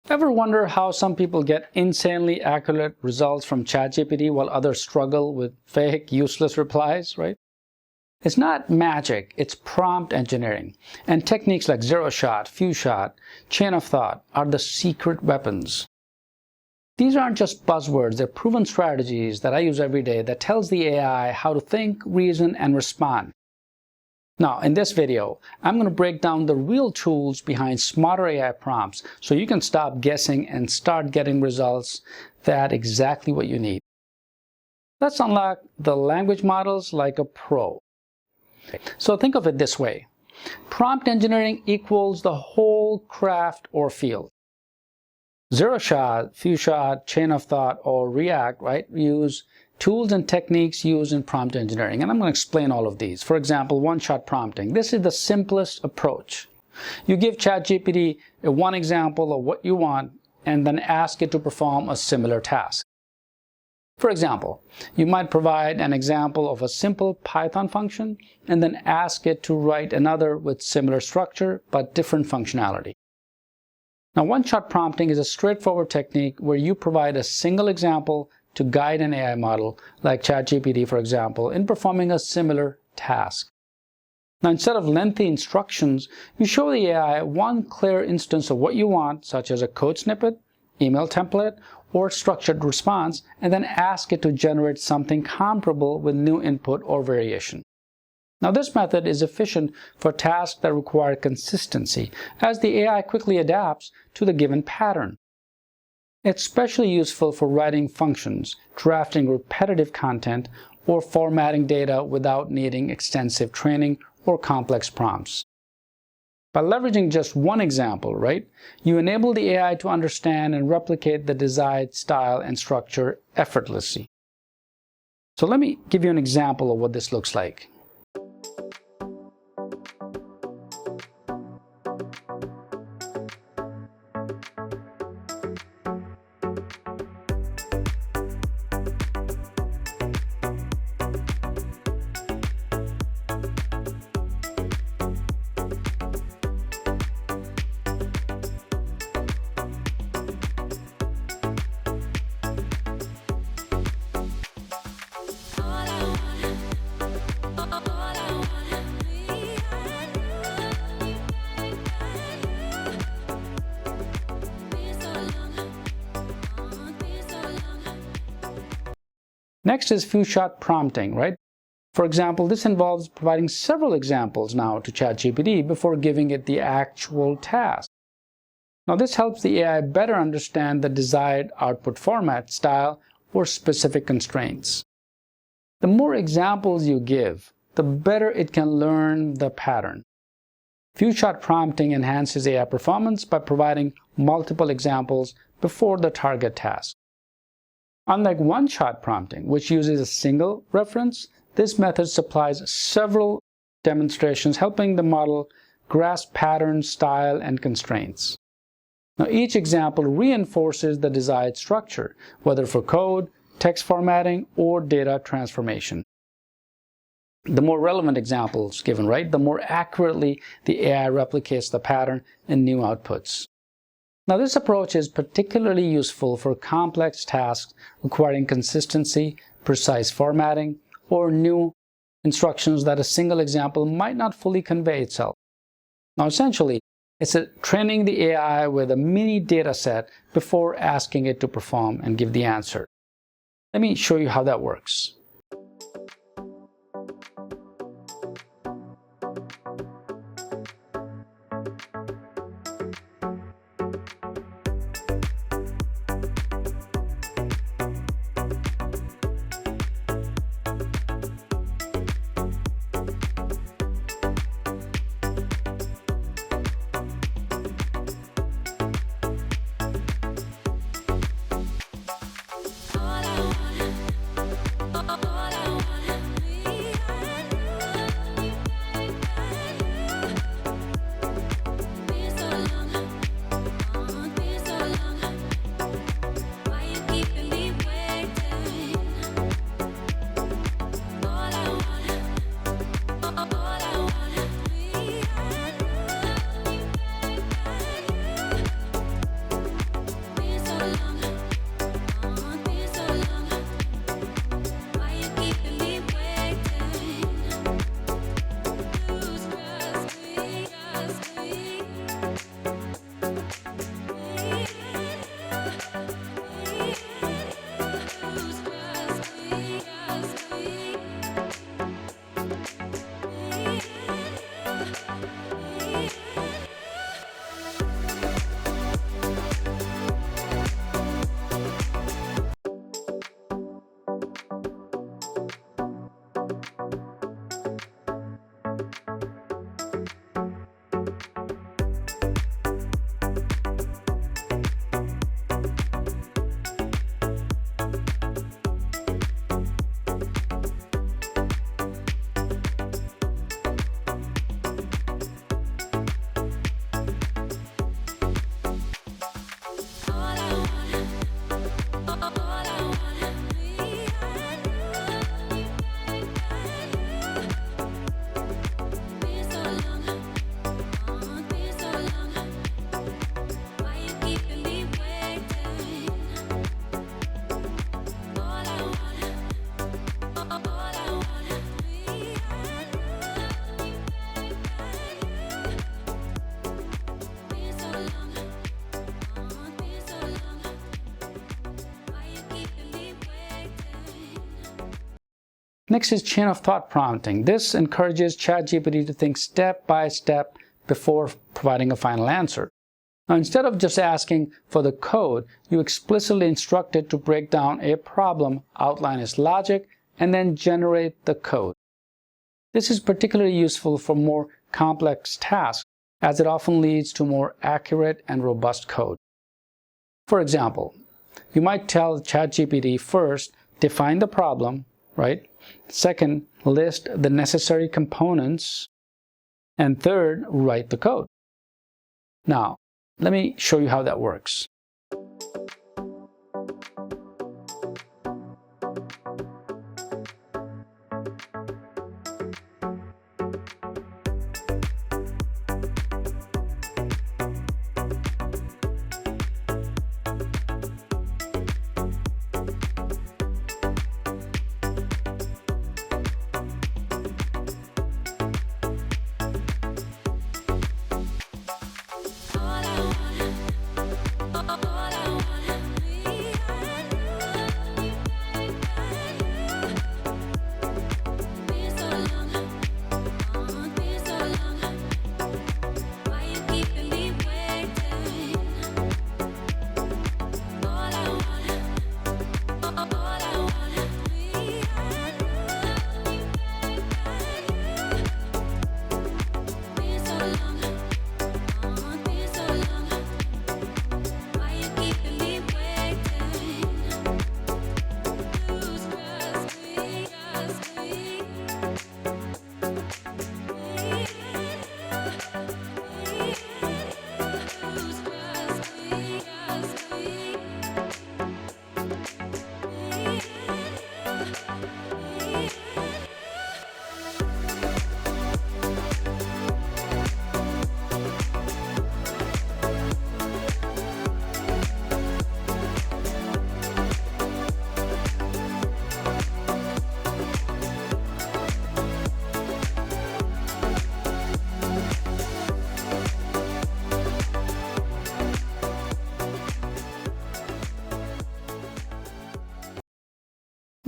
Ever wonder how some people get insanely accurate results from ChatGPT while others struggle with fake, useless replies, right? It's not magic, it's prompt engineering. And techniques like zero shot, few shot, chain of thought are the secret weapons. These aren't just buzzwords, they're proven strategies that I use every day that tells the AI how to think, reason, and respond. Now, in this video, I'm going to break down the real tools behind smarter AI prompts so you can stop guessing and start getting results that exactly what you need. Let's unlock the language models like a pro. So think of it this way. Prompt engineering equals the whole craft or field. Zero shot, few shot, chain of thought, or React, right, use tools and techniques used in prompt engineering. And I'm going to explain all of these. For example, one-shot prompting. This is the simplest approach. You give ChatGPT one example of what you want and then ask it to perform a similar task. For example, you might provide an example of a simple Python function and then ask it to write another with similar structure but different functionality. Now, one-shot prompting is a straightforward technique where you provide a single example to guide an AI model, like ChatGPT, for example, in performing a similar task. Now, instead of lengthy instructions, you show the AI one clear instance of what you want, such as a code snippet, email template, or structured response, and then ask it to generate something comparable with new input or variation. Now, this method is efficient for tasks that require consistency, as the AI quickly adapts to the given pattern. It's especially useful for writing functions, drafting repetitive content, or formatting data without needing extensive training or complex prompts. By leveraging just one example, right, you enable the AI to understand and replicate the desired style and structure effortlessly. So let me give you an example of what this looks like. Next is few-shot prompting, right? For example, this involves providing several examples now to ChatGPT before giving it the actual task. Now, this helps the AI better understand the desired output format, style, or specific constraints. The more examples you give, the better it can learn the pattern. Few-shot prompting enhances AI performance by providing multiple examples before the target task. Unlike one-shot prompting, which uses a single reference, this method supplies several demonstrations, helping the model grasp patterns, style, and constraints. Now, each example reinforces the desired structure, whether for code, text formatting, or data transformation. The more relevant examples given, right, the more accurately the AI replicates the pattern in new outputs. Now, this approach is particularly useful for complex tasks requiring consistency, precise formatting, or new instructions that a single example might not fully convey itself. Now, essentially, it's training the AI with a mini data set before asking it to perform and give the answer. Let me show you how that works. Next is chain of thought prompting. This encourages ChatGPT to think step by step before providing a final answer. Now, instead of just asking for the code, you explicitly instruct it to break down a problem, outline its logic, and then generate the code. This is particularly useful for more complex tasks, as it often leads to more accurate and robust code. For example, you might tell ChatGPT first, define the problem, right? Second, list the necessary components. And third, write the code. Now, let me show you how that works.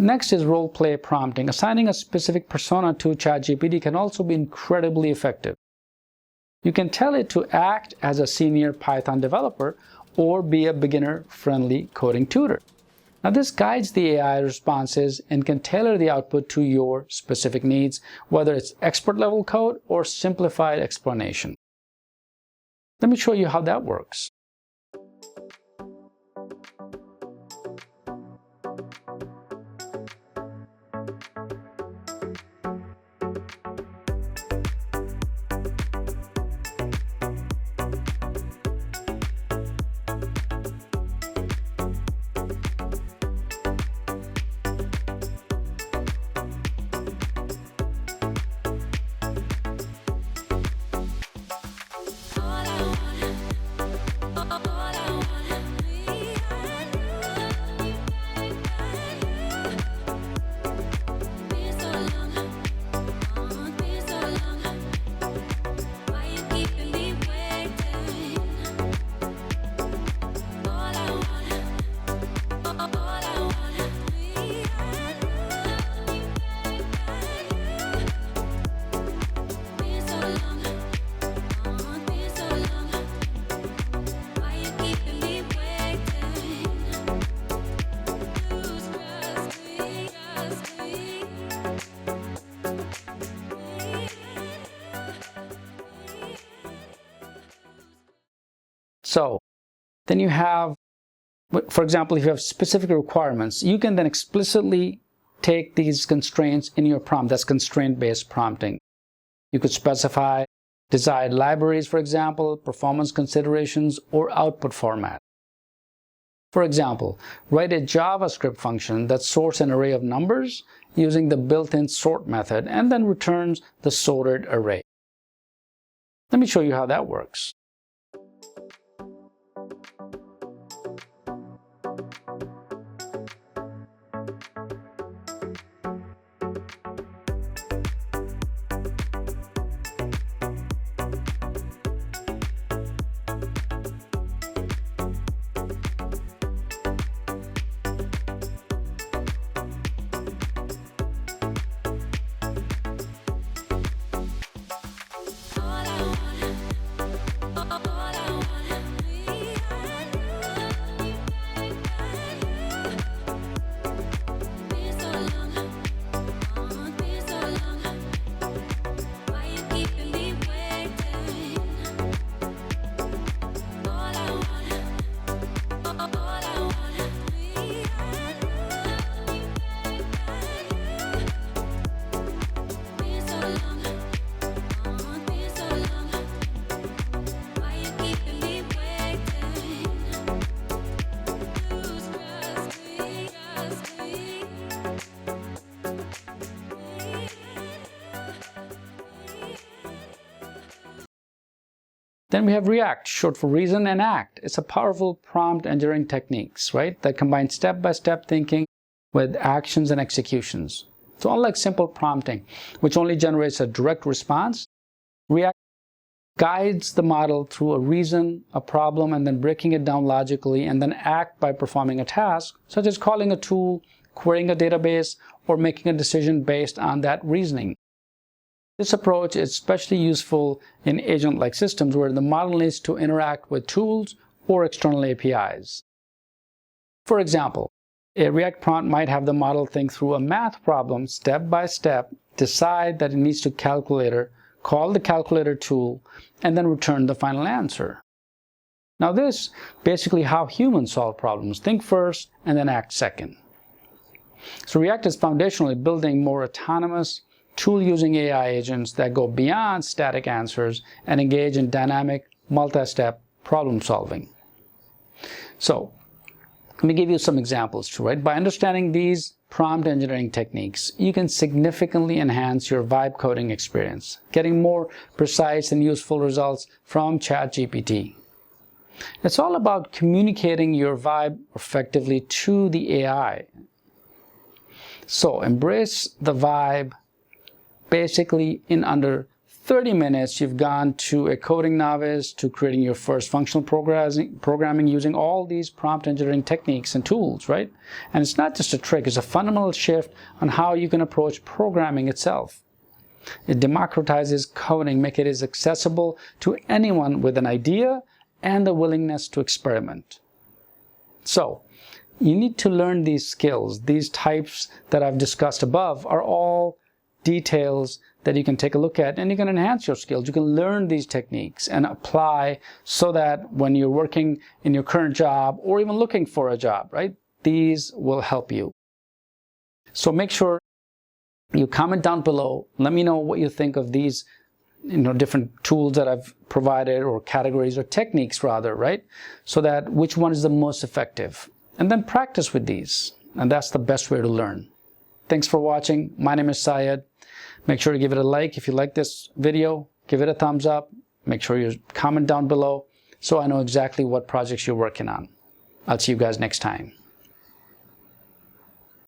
Next is role-play prompting. Assigning a specific persona to ChatGPT can also be incredibly effective. You can tell it to act as a senior Python developer or be a beginner-friendly coding tutor. Now, this guides the AI responses and can tailor the output to your specific needs, whether it's expert-level code or simplified explanation. Let me show you how that works. So then you have, for example, if you have specific requirements, you can then explicitly take these constraints in your prompt. That's constraint-based prompting. You could specify desired libraries, for example, performance considerations, or output format. For example, write a JavaScript function that sorts an array of numbers using the built-in sort method and then returns the sorted array. Let me show you how that works. Then we have React, short for reason and act. It's a powerful prompt engineering techniques, right, that combine step-by-step thinking with actions and executions. So unlike simple prompting, which only generates a direct response, React guides the model through a reason, a problem, and then breaking it down logically, and then act by performing a task, such as calling a tool, querying a database, or making a decision based on that reasoning. This approach is especially useful in agent-like systems where the model needs to interact with tools or external APIs. For example, a React prompt might have the model think through a math problem step by step, decide that it needs to calculator, call the calculator tool, and then return the final answer. Now this is basically how humans solve problems. Think first and then act second. So React is foundationally building more autonomous, tool-using AI agents that go beyond static answers and engage in dynamic, multi-step problem solving. So let me give you some examples too, right? By understanding these prompt engineering techniques, you can significantly enhance your vibe coding experience, getting more precise and useful results from ChatGPT. It's all about communicating your vibe effectively to the AI. So embrace the vibe. Basically, in under 30 minutes, you've gone to a coding novice to creating your first functional programming using all these prompt engineering techniques and tools, right? And it's not just a trick, it's a fundamental shift on how you can approach programming itself. It democratizes coding, making it as accessible to anyone with an idea and the willingness to experiment. So, you need to learn these skills. These types that I've discussed above are all details that you can take a look at, and you can enhance your skills. You can learn these techniques and apply so that when you're working in your current job or even looking for a job, right, these will help you. So make sure you comment down below. Let me know what you think of these different tools that I've provided, or categories, or techniques rather, right? So that which one is the most effective. And then practice with these. And that's the best way to learn. Thanks for watching. My name is Syed. Make sure to give it a like if you like this video. Give it a thumbs up. Make sure you comment down below so I know exactly what projects you're working on. I'll see you guys next time.